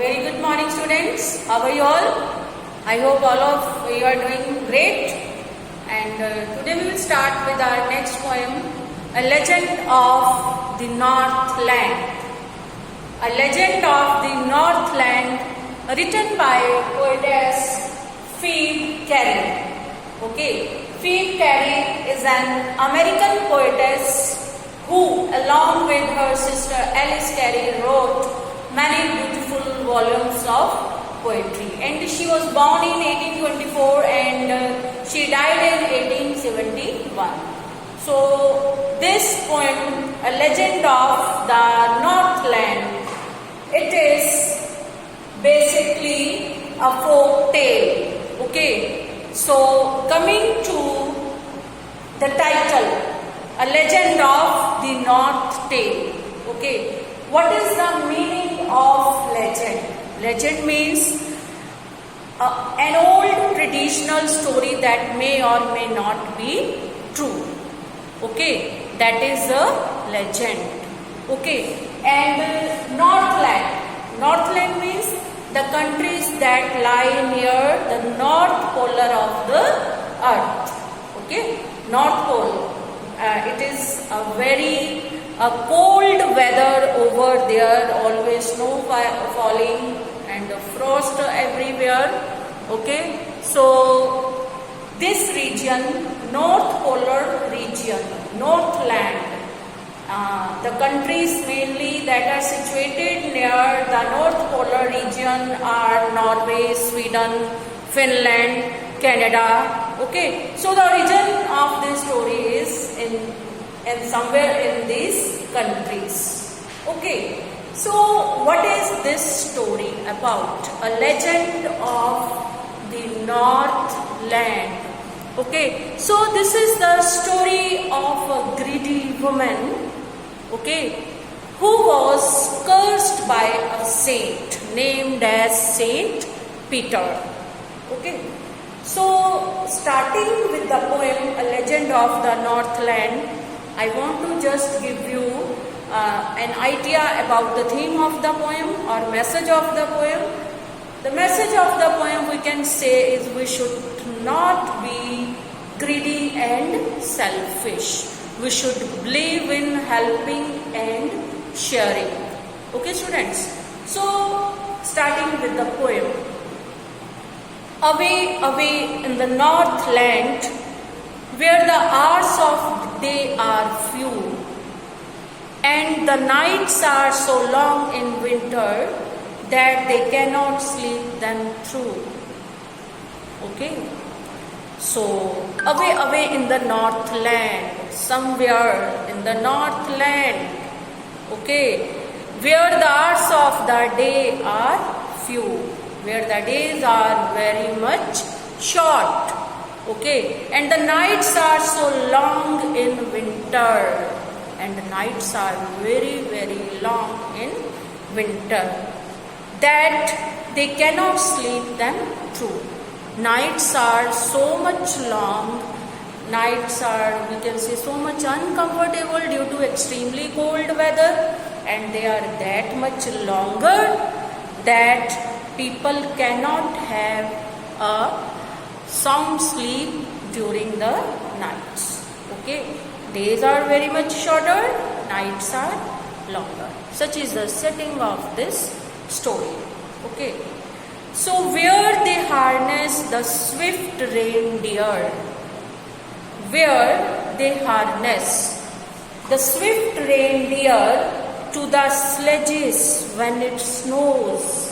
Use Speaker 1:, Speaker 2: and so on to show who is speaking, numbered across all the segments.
Speaker 1: Very good morning, students. How are you all? I hope all of you are doing great. And today we will start with our next poem, A Legend of the Northland. A Legend of the Northland, written by poetess Phoebe Carey. Okay, Phoebe Carey is an American poetess who, along with her sister Alice Carey, wrote many beautiful volumes of poetry. And she was born in 1824 and she died in 1871. So this poem, A Legend of the Northland, it is basically a folk tale. Okay, so coming to the title, A Legend of the North Tale. Okay, what is the meaning of legend? Legend means an old traditional story that may or may not be true. Okay, that is a legend. Okay, and Northland. Northland means the countries that lie near the North Polar of the Earth. Okay, North Pole. It is a very cold weather over there, always snow falling and frost everywhere. Okay, so this region, North Polar region, Northland, the countries mainly that are situated near the North Polar region are Norway, Sweden, Finland, Canada. Okay, so the origin of this story is in somewhere in these countries. Okay, so what is this story about? A legend of the Northland. Okay, so this is the story of a greedy woman, okay, who was cursed by a saint named as Saint Peter. Okay, so starting with the poem A Legend of the Northland, I want to just give you an idea about the theme of the poem or message of the poem. The message of the poem, we can say, is we should not be greedy and selfish. We should believe in helping and sharing. Okay, students? So, starting with the poem. Away, away in the Northland, where the hours of day are few, and the nights are so long in winter that they cannot sleep them through. Okay, so away, away in the Northland, somewhere in the Northland, okay, where the hours of the day are few, where the days are very much short. Okay, and the nights are so long in winter, and the nights are very, very long in winter that they cannot sleep them through. Nights are so much long, nights are, we can say, so much uncomfortable due to extremely cold weather, and they are that much longer that people cannot have a sound sleep during the nights. Okay, days are very much shorter, nights are longer. Such is the setting of this story. Okay, so where they harness the swift reindeer, where they harness the swift reindeer to the sledges when it snows,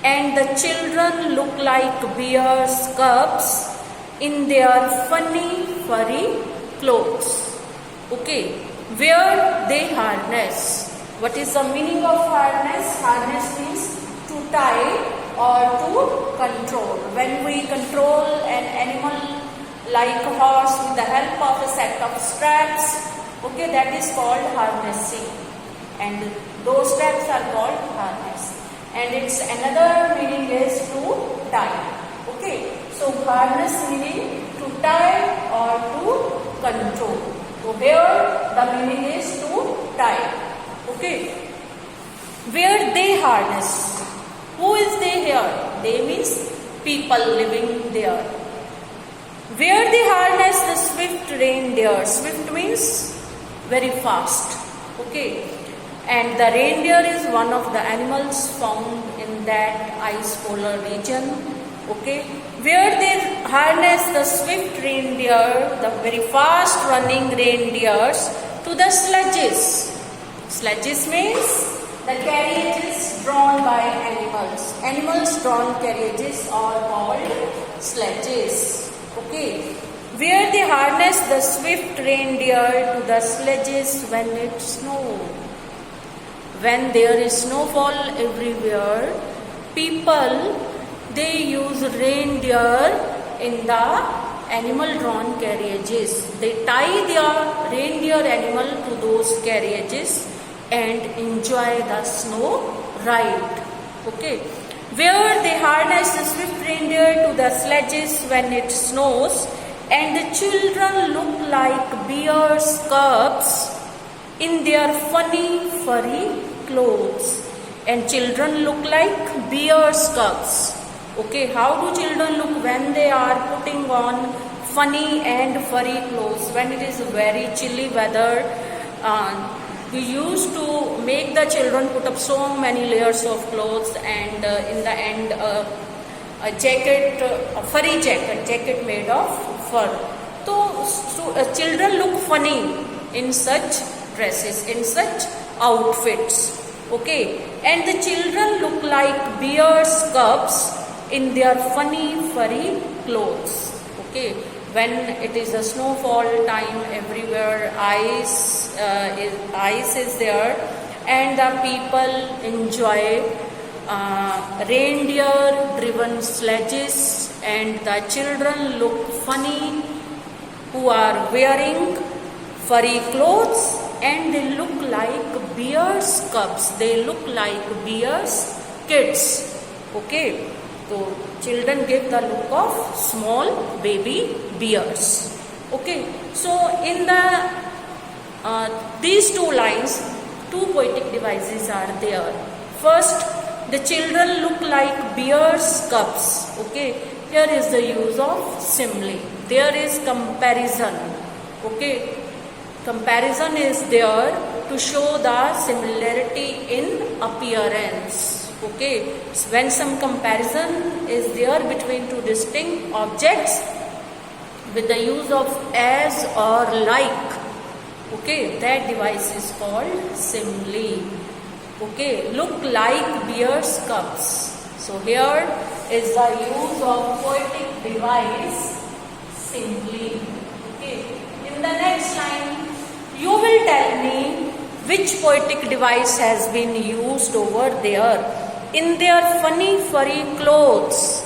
Speaker 1: and the children look like bears' cubs in their funny furry clothes. Okay, where they harness. What is the meaning of harness? Harness means to tie or to control. When we control an animal like a horse with the help of a set of straps, okay, that is called harnessing, and those straps are called harness. And its another meaning is to tie. Okay, so harness meaning to tie or to control. So here the meaning is to tie. Okay, where they harness. They means people living there. Where they harness the swift reindeer. Swift means very fast. Okay. And the reindeer is one of the animals found in that ice polar region. Okay. Where they harness the swift reindeer, the very fast running reindeers, to the sledges. Sledges means the carriages drawn by animals. Animals drawn carriages are called sledges. Okay. Where they harness the swift reindeer to the sledges when it snows. When there is snowfall everywhere, people, they use reindeer in the animal drawn carriages. They tie their reindeer animal to those carriages and enjoy the snow ride. Okay. Where they harness the swift reindeer to the sledges when it snows, and the children look like bears' cubs in their funny furry clothes. And children look like bears' cubs. Okay, how do children look when they are putting on funny and furry clothes? When it is very chilly weather, we used to make the children put up so many layers of clothes, and in the end a jacket, a furry jacket made of fur. So children look funny in such dresses, in such outfits. Okay, and the children look like bears' cubs in their funny furry clothes. Okay, when it is a snowfall time, everywhere ice is there, and the people enjoy reindeer driven sledges, and the children look funny who are wearing furry clothes, and they look like bears' cubs. They look like bears' kids. Okay. So children give the look of small baby bears. Okay. So in the these two lines, two poetic devices are there. First, the children look like bears' cubs. Okay. Here is the use of simile. There is comparison. Okay. Comparison is there to show the similarity in appearance. Okay, so when some comparison is there between two distinct objects with the use of as or like, okay, that device is called simile. Okay, look like bears' cubs. So here is the use of poetic device simile. Okay, in the next line, you will tell me which poetic device has been used over there. In their funny furry clothes.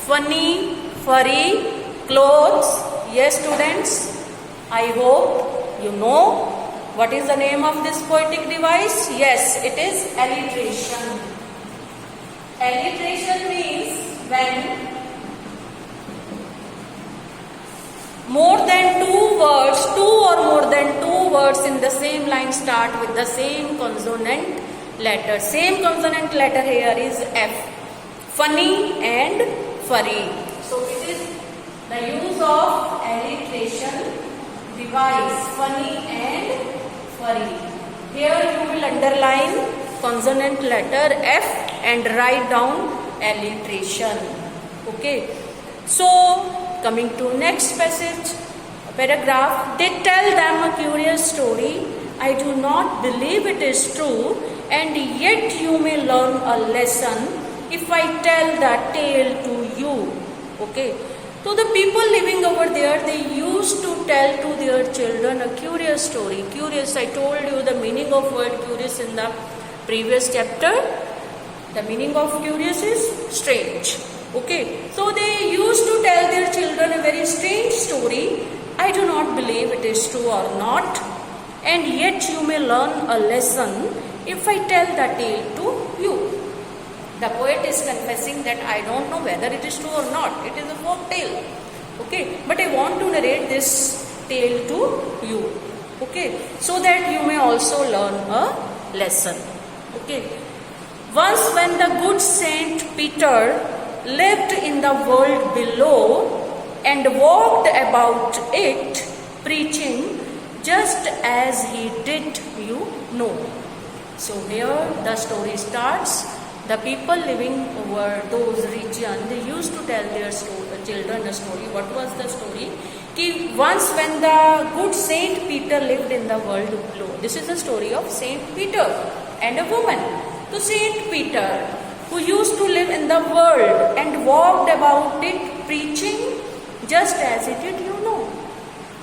Speaker 1: Funny furry clothes. Yes, students, I hope you know what is the name of this poetic device. Yes, it is alliteration. Alliteration means when more than two words, two or more than two words in the same line start with the same consonant letter. Same consonant letter here is F. Funny and furry. So it is the use of alliteration device. Funny and furry. Here you will underline consonant letter F and write down alliteration. Okay. So coming to next passage, paragraph. They tell them a curious story. I do not believe it is true, and yet you may learn a lesson if I tell the tale to you. Okay. So the people living over there, they used to tell to their children a curious story. Curious, I told you the meaning of word curious in the previous chapter. The meaning of curious is strange. Okay. So they used to tell their children a very strange story. I do not believe it is true or not, and yet you may learn a lesson if I tell the tale to you. The poet is confessing that I don't know whether it is true or not. It is a folk tale. Okay. But I want to narrate this tale to you. Okay. So that you may also learn a lesson. Okay. Once when the good Saint Peter lived in the world below and walked about it, preaching just as he did, you know. So here the story starts. The people living over those regions, they used to tell their children a story. What was the story? Ki once when the good Saint Peter lived in the world below. This is the story of Saint Peter and a woman. So Saint Peter, who used to live in the world and walked about it preaching just as he did, you know.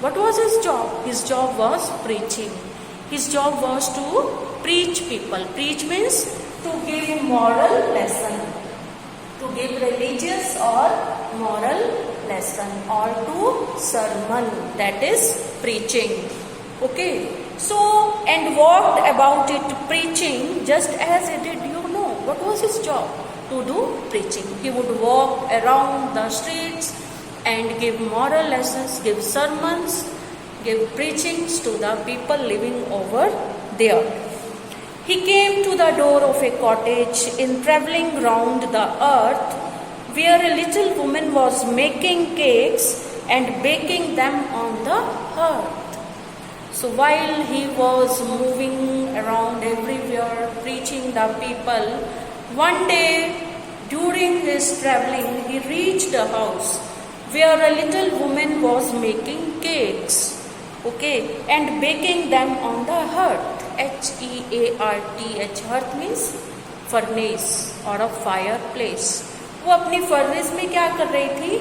Speaker 1: What was his job? His job was preaching. His job was to preach people. Preach means to give moral lesson, to give religious or moral lesson, or to sermon, that is preaching. Okay, so and walked about it preaching just as he did, you know. What was his job? To do preaching. He would walk around the streets and give moral lessons, give sermons, give preachings to the people living over there. He came to the door of a cottage in travelling round the earth, where a little woman was making cakes and baking them on the hearth. So while he was moving around everywhere preaching the people, one day during his travelling he reached a house where a little woman was making cakes, okay, and baking them on the hearth. H-E-A-R-T-H, hearth means furnace or a fireplace. वो अपनी furnace में क्या कर रही थी?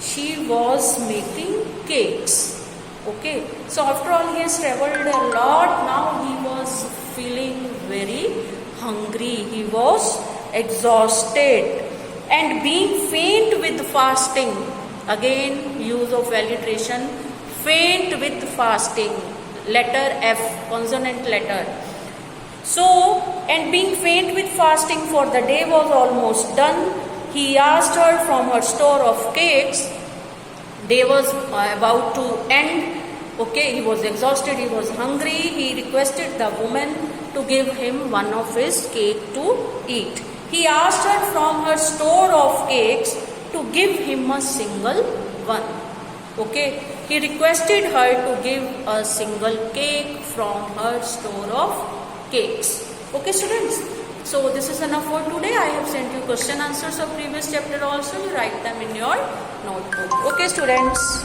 Speaker 1: She was making cakes. Okay, so after all he has travelled a lot. Now he was feeling very hungry. He was exhausted and being faint with fasting. Again, use of alliteration. Faint with fasting. Letter F, consonant letter. So, and being faint with fasting, for the day was almost done, he asked her from her store of cakes. Day was about to end. Okay, he was exhausted, he was hungry. He requested the woman to give him one of his cake to eat. He asked her from her store of cakes to give him a single one. Okay, he requested her to give a single cake from her store of cakes. Okay, students. So this is enough for today. I have sent you question answers of previous chapter also. You write them in your notebook. Okay, students.